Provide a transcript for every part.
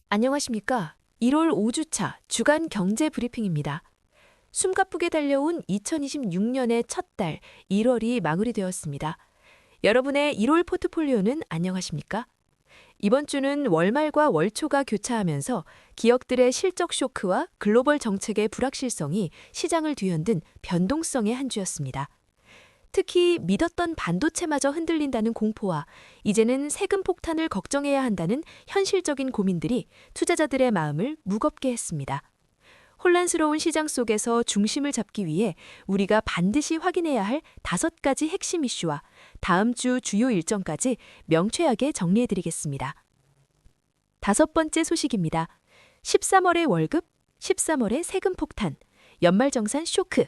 안녕하십니까? 1월 5주차 주간 경제 브리핑입니다. 숨가쁘게 달려온 2026년의 첫 달 1월이 마무리되었습니다. 여러분의 1월 포트폴리오는 안녕하십니까? 이번 주는 월말과 월초가 교차하면서 기업들의 실적 쇼크와 글로벌 정책의 불확실성이 시장을 뒤흔든 변동성의 한 주였습니다. 특히 믿었던 반도체마저 흔들린다는 공포와 이제는 세금 폭탄을 걱정해야 한다는 현실적인 고민들이 투자자들의 마음을 무겁게 했습니다. 혼란스러운 시장 속에서 중심을 잡기 위해 우리가 반드시 확인해야 할 5가지 핵심 이슈와 다음 주 주요 일정까지 명쾌하게 정리해드리겠습니다. 5번째 소식입니다. 13월의 월급, 13월의 세금 폭탄, 연말정산 쇼크.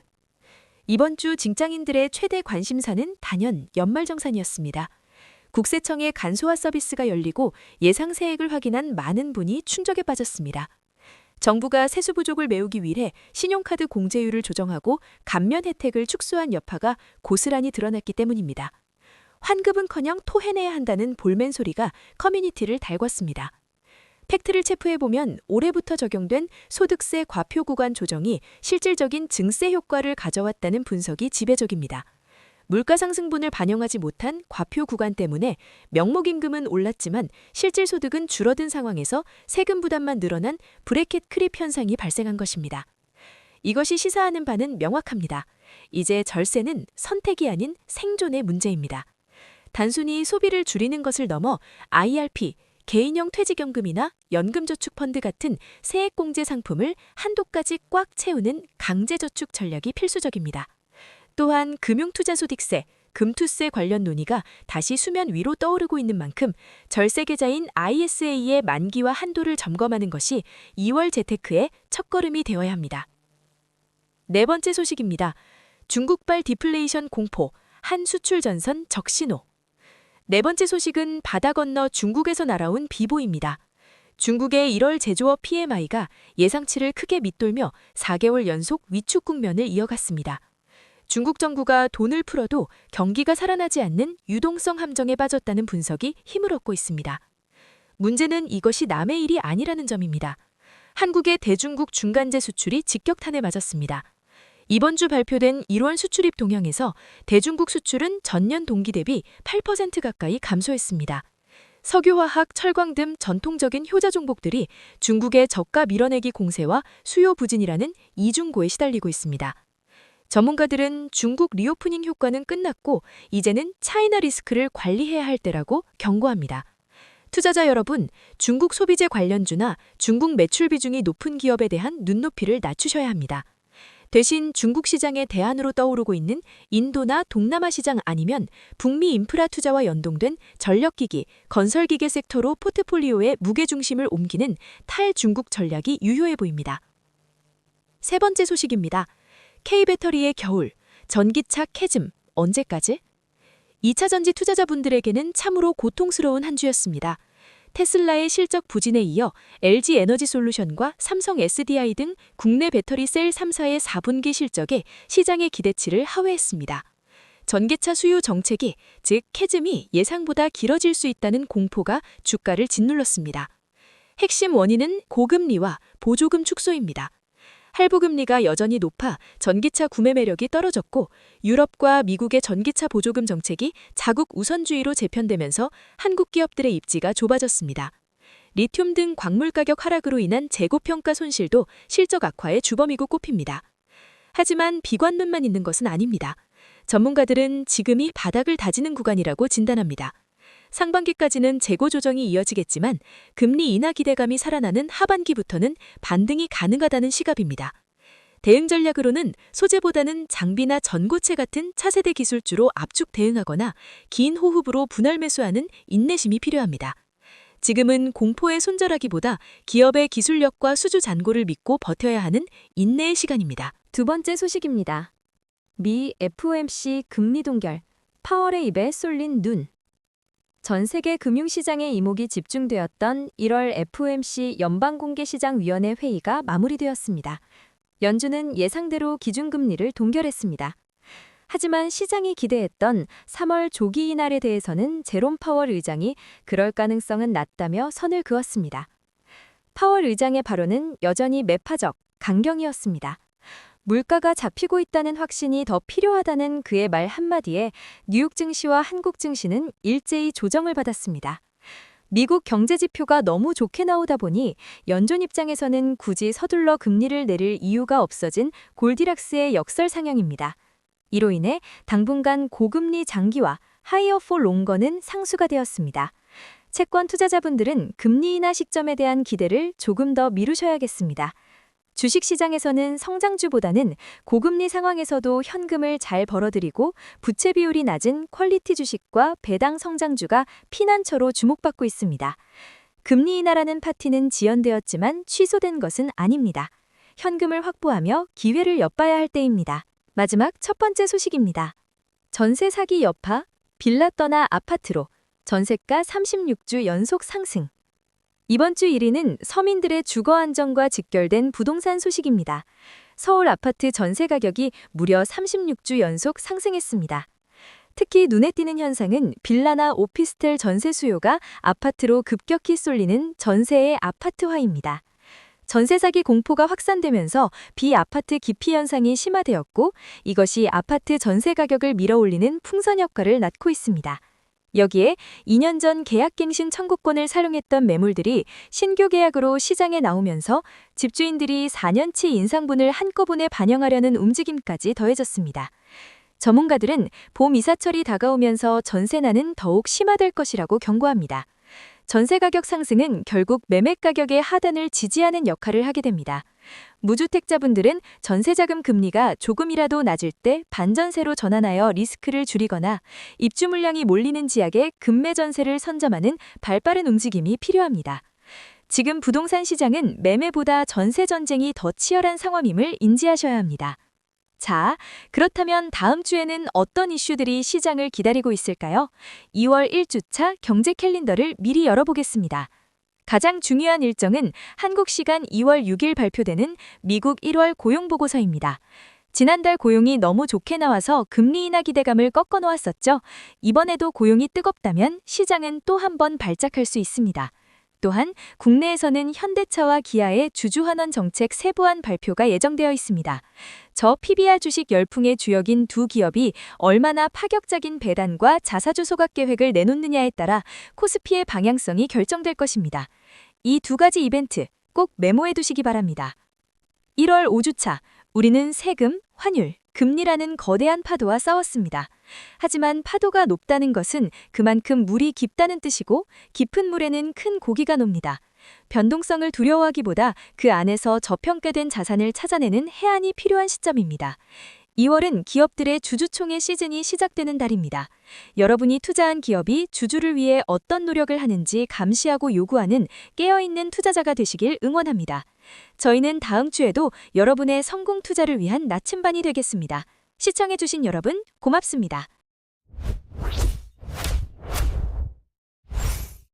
이번 주 직장인들의 최대 관심사는 단연 연말정산이었습니다. 국세청의 간소화 서비스가 열리고 예상 세액을 확인한 많은 분이 충격에 빠졌습니다. 정부가 세수 부족을 메우기 위해 신용카드 공제율을 조정하고 감면 혜택을 축소한 여파가 고스란히 드러났기 때문입니다. 환급은커녕 토해내야 한다는 볼멘 소리가 커뮤니티를 달궜습니다. 팩트를 체크해보면 올해부터 적용된 소득세 과표 구간 조정이 실질적인 증세 효과를 가져왔다는 분석이 지배적입니다. 물가 상승분을 반영하지 못한 과표 구간 때문에 명목임금은 올랐지만 실질 소득은 줄어든 상황에서 세금 부담만 늘어난 브래켓 크립 현상이 발생한 것입니다. 이것이 시사하는 바는 명확합니다. 이제 절세는 선택이 아닌 생존의 문제입니다. 단순히 소비를 줄이는 것을 넘어 IRP, 개인형 퇴직연금이나 연금저축펀드 같은 세액공제 상품을 한도까지 꽉 채우는 강제저축 전략이 필수적입니다. 또한 금융투자소득세, 금투세 관련 논의가 다시 수면 위로 떠오르고 있는 만큼 절세계좌인 ISA의 만기와 한도를 점검하는 것이 2월 재테크의 첫걸음이 되어야 합니다. 4번째 소식입니다. 중국발 디플레이션 공포, 한 수출 전선 적신호. 4번째 소식은 바다 건너 중국에서 날아온 비보입니다. 중국의 1월 제조업 PMI가 예상치를 크게 밑돌며 4개월 연속 위축 국면을 이어갔습니다. 중국 정부가 돈을 풀어도 경기가 살아나지 않는 유동성 함정에 빠졌다는 분석이 힘을 얻고 있습니다. 문제는 이것이 남의 일이 아니라는 점입니다. 한국의 대중국 중간재 수출이 직격탄에 맞았습니다. 이번 주 발표된 1월 수출입 동향에서 대중국 수출은 전년 동기 대비 8% 가까이 감소했습니다. 석유화학, 철광 등 전통적인 효자 종목들이 중국의 저가 밀어내기 공세와 수요 부진이라는 이중고에 시달리고 있습니다. 전문가들은 중국 리오프닝 효과는 끝났고 이제는 차이나 리스크를 관리해야 할 때라고 경고합니다. 투자자 여러분, 중국 소비재 관련주나 중국 매출 비중이 높은 기업에 대한 눈높이를 낮추셔야 합니다. 대신 중국 시장의 대안으로 떠오르고 있는 인도나 동남아 시장 아니면 북미 인프라 투자와 연동된 전력기기, 건설기계 섹터로 포트폴리오의 무게중심을 옮기는 탈중국 전략이 유효해 보입니다. 3번째 소식입니다. K배터리의 겨울, 전기차 캐즘, 언제까지? 2차전지 투자자분들에게는 참으로 고통스러운 한 주였습니다. 테슬라의 실적 부진에 이어 LG에너지솔루션과 삼성 SDI 등 국내 배터리 셀 3사의 4분기 실적에 시장의 기대치를 하회했습니다. 전기차 수요 정체기, 즉 캐즘이 예상보다 길어질 수 있다는 공포가 주가를 짓눌렀습니다. 핵심 원인은 고금리와 보조금 축소입니다. 할부금리가 여전히 높아 전기차 구매 매력이 떨어졌고 유럽과 미국의 전기차 보조금 정책이 자국 우선주의로 재편되면서 한국 기업들의 입지가 좁아졌습니다. 리튬 등 광물 가격 하락으로 인한 재고평가 손실도 실적 악화의 주범이고 꼽힙니다. 하지만 비관론만 있는 것은 아닙니다. 전문가들은 지금이 바닥을 다지는 구간이라고 진단합니다. 상반기까지는 재고 조정이 이어지겠지만 금리 인하 기대감이 살아나는 하반기부터는 반등이 가능하다는 시각입니다. 대응 전략으로는 소재보다는 장비나 전고체 같은 차세대 기술주로 압축 대응하거나 긴 호흡으로 분할 매수하는 인내심이 필요합니다. 지금은 공포에 손절하기보다 기업의 기술력과 수주 잔고를 믿고 버텨야 하는 인내의 시간입니다. 2번째 소식입니다. 미 FOMC 금리 동결, 파월의 입에 쏠린 눈. 전 세계 금융시장의 이목이 집중되었던 1월 FOMC 연방공개시장위원회 회의가 마무리되었습니다. 연준은 예상대로 기준금리를 동결했습니다. 하지만 시장이 기대했던 3월 조기 인하에 대해서는 제롬 파월 의장이 그럴 가능성은 낮다며 선을 그었습니다. 파월 의장의 발언은 여전히 매파적, 강경이었습니다. 물가가 잡히고 있다는 확신이 더 필요하다는 그의 말 한마디에 뉴욕 증시와 한국 증시는 일제히 조정을 받았습니다. 미국 경제 지표가 너무 좋게 나오다 보니 연준 입장에서는 굳이 서둘러 금리를 내릴 이유가 없어진 골디락스의 역설 상향입니다. 이로 인해 당분간 고금리 장기와 하이어 포 롱거는 상수가 되었습니다. 채권 투자자분들은 금리 인하 시점에 대한 기대를 조금 더 미루셔야겠습니다. 주식시장에서는 성장주보다는 고금리 상황에서도 현금을 잘 벌어들이고 부채 비율이 낮은 퀄리티 주식과 배당 성장주가 피난처로 주목받고 있습니다. 금리 인하라는 파티는 지연되었지만 취소된 것은 아닙니다. 현금을 확보하며 기회를 엿봐야 할 때입니다. 마지막 첫 번째 소식입니다. 전세 사기 여파, 빌라 떠나 아파트로 전세가 36주 연속 상승. 이번 주 1위는 서민들의 주거 안정과 직결된 부동산 소식입니다. 서울 아파트 전세 가격이 무려 36주 연속 상승했습니다. 특히 눈에 띄는 현상은 빌라나 오피스텔 전세 수요가 아파트로 급격히 쏠리는 전세의 아파트화입니다. 전세 사기 공포가 확산되면서 비아파트 기피 현상이 심화되었고 이것이 아파트 전세 가격을 밀어올리는 풍선 효과를 낳고 있습니다. 여기에 2년 전 계약갱신 청구권을 사용했던 매물들이 신규 계약으로 시장에 나오면서 집주인들이 4년치 인상분을 한꺼번에 반영하려는 움직임까지 더해졌습니다. 전문가들은 봄 이사철이 다가오면서 전세난은 더욱 심화될 것이라고 경고합니다. 전세 가격 상승은 결국 매매 가격의 하단을 지지하는 역할을 하게 됩니다. 무주택자분들은 전세자금 금리가 조금이라도 낮을 때 반전세로 전환하여 리스크를 줄이거나 입주 물량이 몰리는 지역에 급매 전세를 선점하는 발빠른 움직임이 필요합니다. 지금 부동산 시장은 매매보다 전세 전쟁이 더 치열한 상황임을 인지하셔야 합니다. 자, 그렇다면 다음 주에는 어떤 이슈들이 시장을 기다리고 있을까요? 2월 1주차 경제 캘린더를 미리 열어보겠습니다. 가장 중요한 일정은 한국 시간 2월 6일 발표되는 미국 1월 고용보고서입니다. 지난달 고용이 너무 좋게 나와서 금리 인하 기대감을 꺾어 놓았었죠. 이번에도 고용이 뜨겁다면 시장은 또 한 번 발작할 수 있습니다. 또한 국내에서는 현대차와 기아의 주주환원 정책 세부안 발표가 예정되어 있습니다. 저 PBR 주식 열풍의 주역인 두 기업이 얼마나 파격적인 배당과 자사주 소각 계획을 내놓느냐에 따라 코스피의 방향성이 결정될 것입니다. 이 두 가지 이벤트 꼭 메모해 두시기 바랍니다. 1월 5주차, 우리는 세금, 환율, 금리라는 거대한 파도와 싸웠습니다. 하지만 파도가 높다는 것은 그만큼 물이 깊다는 뜻이고 깊은 물에는 큰 고기가 놉니다. 변동성을 두려워하기보다 그 안에서 저평가된 자산을 찾아내는 해안이 필요한 시점입니다. 2월은 기업들의 주주총회 시즌이 시작되는 달입니다. 여러분이 투자한 기업이 주주를 위해 어떤 노력을 하는지 감시하고 요구하는 깨어있는 투자자가 되시길 응원합니다. 저희는 다음 주에도 여러분의 성공 투자를 위한 나침반이 되겠습니다. 시청해주신 여러분 고맙습니다.